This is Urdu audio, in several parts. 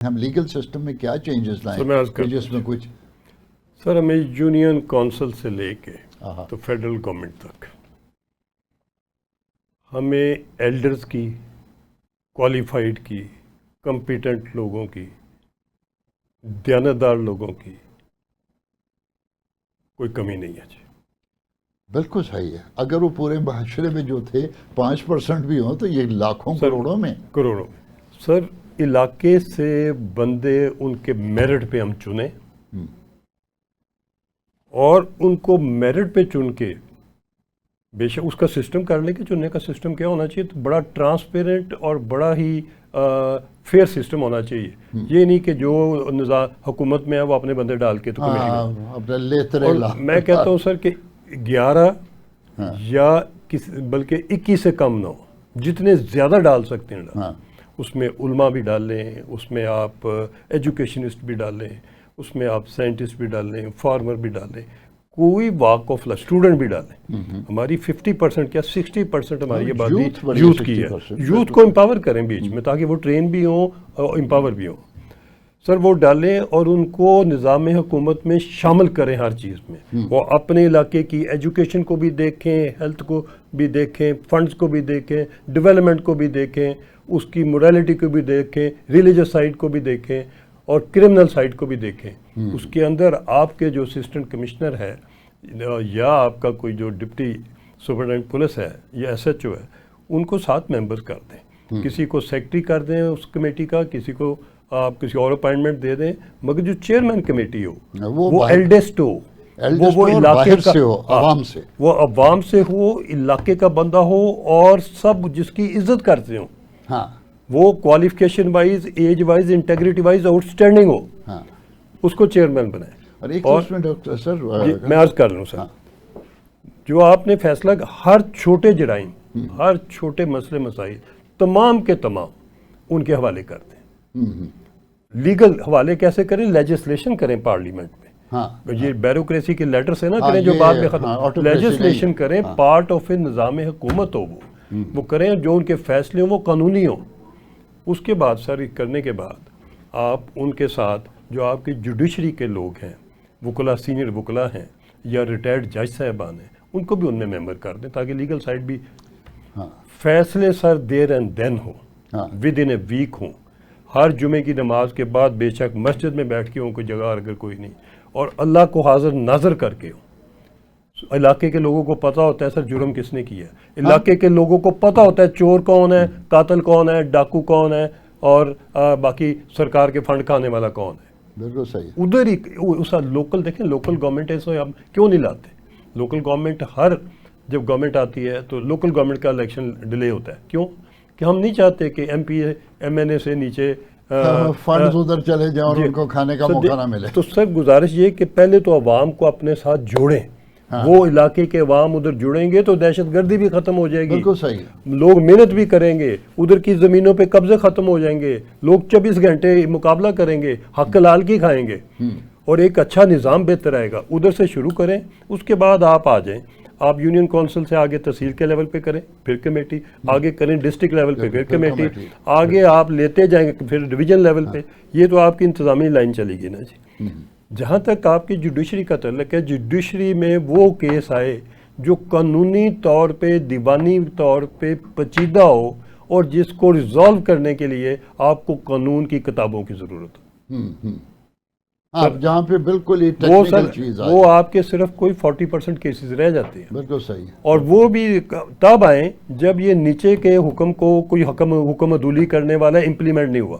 ہم لیگل سسٹم میں کیا چینجز لائیں کہ جس میں کچھ؟ سر ہمیں یونین کونسل سے لے کے تو فیڈرل گورنمنٹ تک ہمیں ایلڈرز کی، کوالیفائڈ کی، کمپیٹنٹ لوگوں کی، دیانتدار لوگوں کی کوئی کمی نہیں ہے جی۔ بالکل صحیح ہے، اگر وہ پورے معاشرے میں جو تھے 5% بھی ہوں تو یہ لاکھوں کروڑوں میں سر علاقے سے بندے ان کے میرٹ پہ ہم چنیں اور ان کو میرٹ پہ چن کے بے شک اس کا سسٹم کر لیں کہ چننے کا سسٹم کیا ہونا چاہیے، تو بڑا ٹرانسپیرنٹ اور بڑا ہی فیئر سسٹم ہونا چاہیے۔ یہ نہیں کہ جو نظام حکومت میں ہے وہ اپنے بندے ڈال کے تو میں کہتا ہوں سر کہ 11 یا بلکہ 21 سے کم نہ ہو، جتنے زیادہ ڈال سکتے ہیں اس میں علماء بھی ڈال لیں، اس میں آپ ایجوکیشنسٹ بھی ڈال لیں، اس میں آپ سائنٹسٹ بھی ڈال لیں، فارمر بھی ڈال لیں، کوئی واک آف لائف اسٹوڈنٹ بھی ڈالیں۔ ہماری 50% کیا 60% ہماری آبادی یوتھ کی ہے۔ یوتھ کو امپاور کریں بیچ میں تاکہ وہ ٹرین بھی ہوں اور امپاور بھی ہوں سر، وہ ڈالیں اور ان کو نظام حکومت میں شامل کریں ہر چیز میں۔ وہ اپنے علاقے کی ایجوکیشن کو بھی دیکھیں، ہیلتھ کو بھی دیکھیں، فنڈز کو بھی دیکھیں، ڈیولپمنٹ کو بھی دیکھیں، اس کی موریلٹی کو بھی دیکھیں، ریلیجس سائڈ کو بھی دیکھیں اور کرمنل سائڈ کو بھی دیکھیں۔ اس کے اندر آپ کے جو اسسٹنٹ کمشنر ہے یا آپ کا کوئی جو ڈپٹی سپرنٹینڈنٹ پولیس ہے یا ایس ایچ او ہے، ان کو 7 ممبرز کر دیں، کسی کو سیکٹری کر دیں اس کمیٹی کا، کسی کو آپ کسی اور اپائنٹمنٹ دے دیں، مگر جو چیئرمین کمیٹی ہو وہ ایلڈسٹ ہو، وہ علاقے کا عوام سے، وہ عوام سے ہو، علاقے کا بندہ ہو اور سب جس کی عزت کرتے ہوں، وہ qualification wise, age wise, integrity wise outstanding ہو، اس کو چیئرمین بنائیں۔ اور سر میں عرض کر لوں سر، جو آپ نے فیصلہ ہر چھوٹے جرائم، ہر چھوٹے مسئلے مسائل تمام کے تمام ان کے حوالے کر دیں۔ لیگل حوالے کیسے کریں؟ لیجسلیشن کریں پارلیمنٹ میں، یہ بیوروکریسی کے لیٹر سے نہ کریں جو بعد میں ختم، لیجسلیشن کریں، پارٹ آف نظام حکومت ہو وہ کریں، جو ان کے فیصلے ہوں وہ قانونی ہوں۔ اس کے بعد سر کرنے کے بعد آپ ان کے ساتھ جو آپ کی جوڈیشری کے لوگ ہیں، وکلا، سینئر وکلا ہیں یا ریٹائرڈ جج صاحبان ہیں، ان کو بھی ان میں ممبر کر دیں تاکہ لیگل سائڈ بھی فیصلے سر دیر اینڈ دین ہوں، ود ان اے ویک ہوں، ہر جمعے کی نماز کے بعد بے شک مسجد میں بیٹھ کے ہوں، کوئی جگہ اگر کوئی نہیں، اور اللہ کو حاضر ناظر کر کے ہوں۔ علاقے کے لوگوں کو پتہ ہوتا ہے سر جرم کس نے کیا ہے، علاقے کے لوگوں کو پتہ ہوتا ہے چور کون ہے، قاتل کون ہے، ڈاکو کون ہے اور باقی سرکار کے فنڈ کھانے والا کون ہے۔ بالکل صحیح۔ ادھر ہی اس لوکل دیکھیں، لوکل گورنمنٹ ایسے ہم کیوں نہیں لاتے؟ لوکل گورنمنٹ جب گورنمنٹ آتی ہے تو لوکل گورنمنٹ کا الیکشن ڈیلے ہوتا ہے، کیوں؟ کہ ہم نہیں چاہتے کہ ایم پی ایم این اے سے نیچے فنڈز ادھر چلے جائیں اور ان کو کھانے کا موقع نہ ملے۔ تو سر گزارش یہ کہ پہلے تو عوام کو اپنے ساتھ جوڑیں، وہ علاقے کے عوام ادھر جڑیں گے تو دہشت گردی بھی ختم ہو جائے گی، بالکل صحیح، لوگ محنت بھی کریں گے، ادھر کی زمینوں پہ قبضے ختم ہو جائیں گے، لوگ 24 گھنٹے مقابلہ کریں گے، حق حلال کی کھائیں گے اور ایک اچھا نظام بہتر آئے گا۔ ادھر سے شروع کریں، اس کے بعد آپ آ جائیں، آپ یونین کونسل سے آگے تحصیل کے لیول پہ کریں، پھر کمیٹی، آگے کریں ڈسٹرکٹ لیول پہ پھر کمیٹی، آگے آپ لیتے جائیں گے پھر ڈویژن لیول پہ۔ یہ تو آپ کی انتظامی لائن چلے گی نا جی۔ جہاں تک آپ کی جوڈیشری کا تعلق ہے، جوڈیشری میں وہ کیس آئے جو قانونی طور پہ، دیوانی طور پہ پیچیدہ ہو اور جس کو ریزالو کرنے کے لیے آپ کو قانون کی کتابوں کی ضرورت ہو، جہاں پہ بالکل ہی ٹیکنیکل چیز وہ آپ کے صرف کوئی 40% کیسز رہ جاتے ہیں۔ بالکل صحیح۔ اور وہ بھی تب آئیں جب یہ نیچے کے حکم کو کوئی حکم عدولی کرنے والا امپلیمنٹ نہیں ہوا۔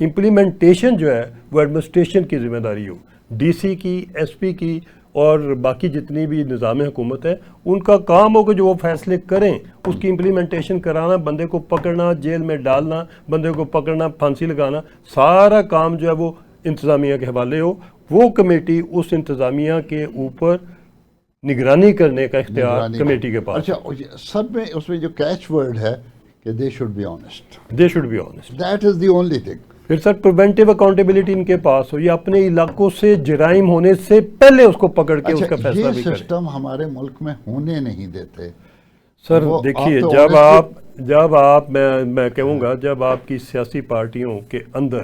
امپلیمنٹیشن جو ہے وہ ایڈمنسٹریشن کی ذمہ داری ہو، ڈی سی کی، ایس پی کی اور باقی جتنی بھی نظام حکومت ہے، ان کا کام ہو کہ جو وہ فیصلے کریں اس کی امپلیمنٹیشن کرانا، بندے کو پکڑنا، جیل میں ڈالنا، بندے کو پکڑنا، پھانسی لگانا، سارا کام جو ہے وہ انتظامیہ کے حوالے ہو۔ وہ کمیٹی اس انتظامیہ کے اوپر نگرانی کرنے کا اختیار کمیٹی کے پاس۔ اچھا، سب میں اس میں جو کیچ ورڈ ہے کہ they should be honest, they should be honest, that is the only thing. پھر سر پریونٹیو اکاؤنٹیبلٹی ان کے پاس ہو، یہ اپنے علاقوں سے جرائم ہونے سے پہلے اس کو پکڑ کے اس کا فیصلہ بھی کرے۔ یہ سسٹم ہمارے ملک میں ہونے نہیں دیتے سر۔ دیکھیے جب آپ میں کہوں گا جب آپ کی سیاسی پارٹیوں کے اندر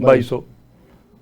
2200,